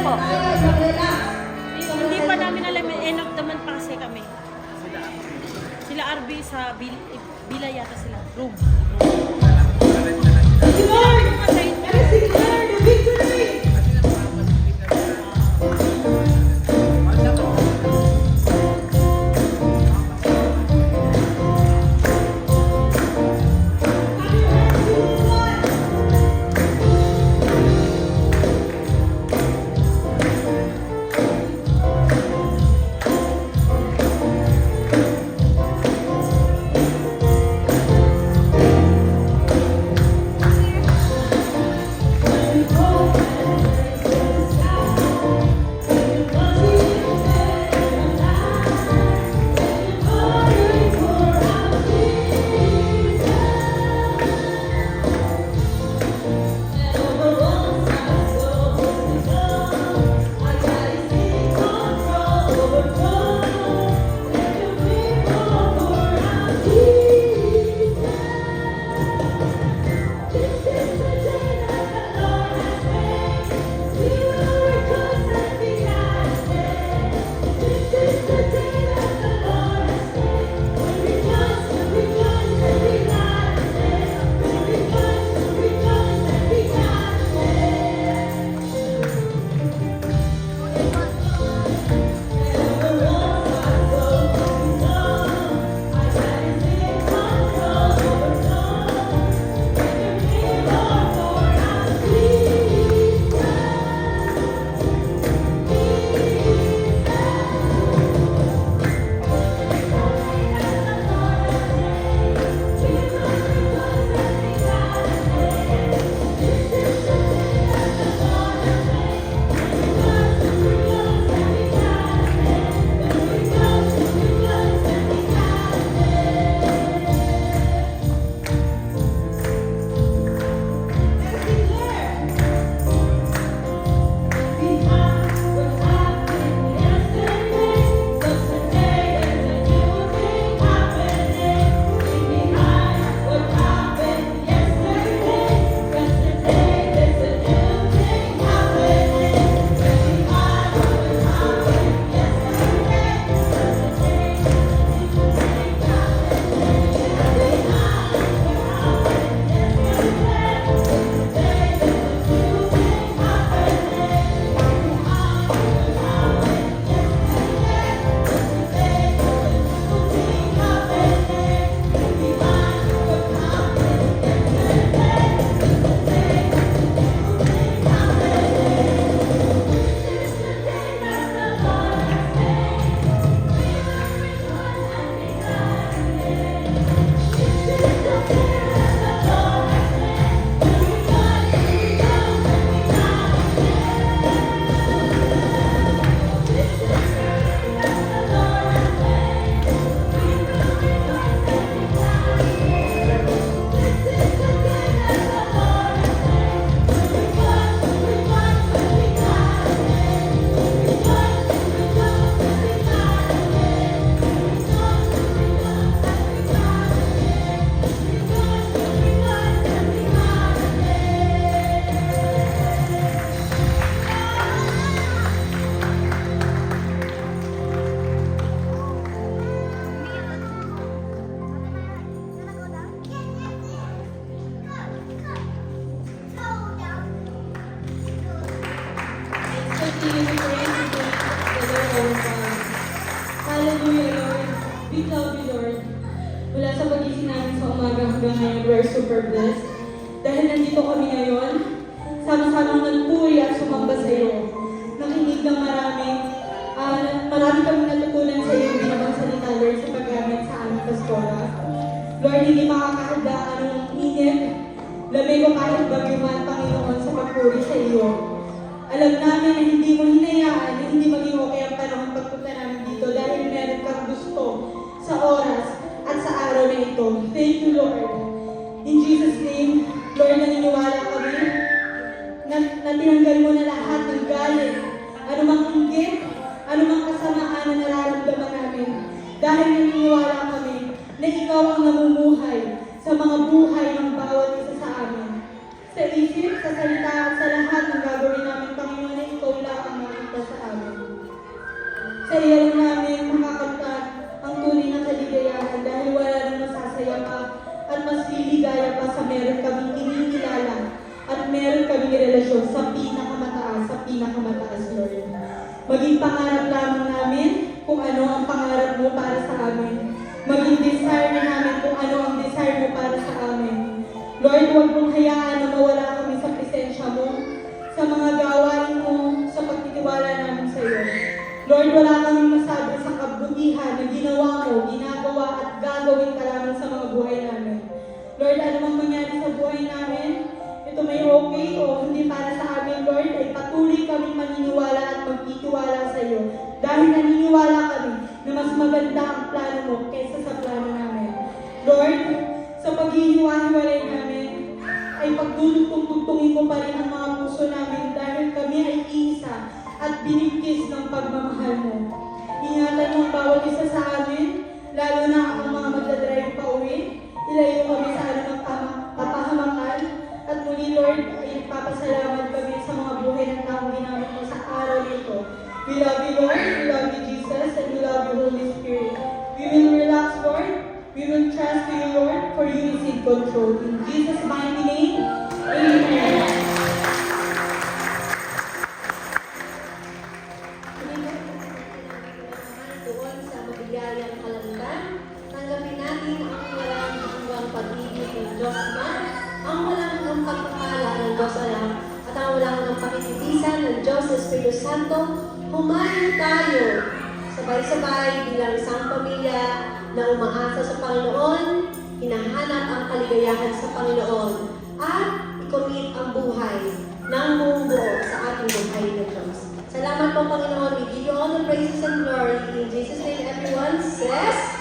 po. Hindi pa namin alam, end of the month pa kasi kami. Sila RB sa Bila yata sila. Room. Hallelujah, Lord. We love you, Lord. Mula sa pagising namin sa umaga hanggang ngayon, we're super blessed. Dahil nandito kami ngayon, sama-samang nagpuri at sumamba sa iyo. Nakinig ng marami kami natutunan sa iyo bilang salita, Lord, sa paggamit sa aming pastora. Lord, hindi makakahandaan ng init, lamig o kahit bagyuman, Panginoon, sa pagpuri sa iyo. Alam namin na hindi mo hinayaan na hindi maging okay ang panahon pagpunta namin dito dahil meron kang gusto sa oras at sa araw na ito. Thank you, Lord. In Jesus' name, Lord, naniniwala kami na tinanggal mo na lahat ng galit, anumang inggit, anumang kasamaan na nararamdaman namin. Dahil naniniwala kami na ikaw ang namumuhay sa mga buhay ng bawat isa sa amin. Sa isip, sa salita, at sa lahat ng gagawin namin, Panginoon, na ikaw lang ang Sa iyo namin makakamtan ang tunay na kaligayahan dahil wala nang masasaya pa at mas liligaya pa sa meron kaming kinikilala at meron kaming relasyon sa pinakamataas, Lord. Maging pangarap lamang namin kung ano ang pangarap mo para sa amin. Maging desire na namin kung ano ang desire mo para sa amin. Lord, huwag mong hayaan na mawala kami sa presensya mo, sa mga gawain mo, sa pagtitiwala namin sa iyo. Lord, wala kaming masabi sa kabutihan na ginawa mo, ginagawa at gagawin ka lamang sa mga buhay namin. Lord, ano mang mangyari sa buhay namin, ito may okay o hindi para sa amin, Lord, ay patuloy kaming maniniwala at magtitiwala sa iyo. Dahil naniniwala kami na mas maganda ang plano mo kaysa sa plano namin. Lord, sa paghihiwa-hiwalay namin, ay pagdudugtong-dugtungin mo pa rin ang mga puso namin dahil kami ay iisa at binigkis ng pagmamahal mo. Ingatan mo ang bawat isa sa amin, lalo na ang mga magdadrive pa uwi. Ilayo kami sa anumang kapahamakan. At muli, Lord, ay nagpapasalamat kami sa mga buhay ng taong ginamit mo sa araw nito. We love you, Lord. We love you, Jesus. And we love you, Holy Spirit. We will relax, Lord. We will trust you, Lord, for you is in control. In Jesus' mighty name, amen. Doon sa mabigayang kalangitan, tanggapin natin ang walang hanggang pag-ibig ng Diyos Ama, ang walang hanggang pagpapala ng Diyos Anak, at ang walang hanggang pakikitisan ng Diyos Espiritu Santo. Humayo tayo sabay-sabay bilang isang pamilya na umaasa sa Panginoon, hinahanap ang kaligayahan sa Panginoon, at i-commit ang buhay ng buong buo sa ating buhay ng Diyos. Salamat po, Panginoon. We give you all the praises and glory. In Jesus' name, everyone says,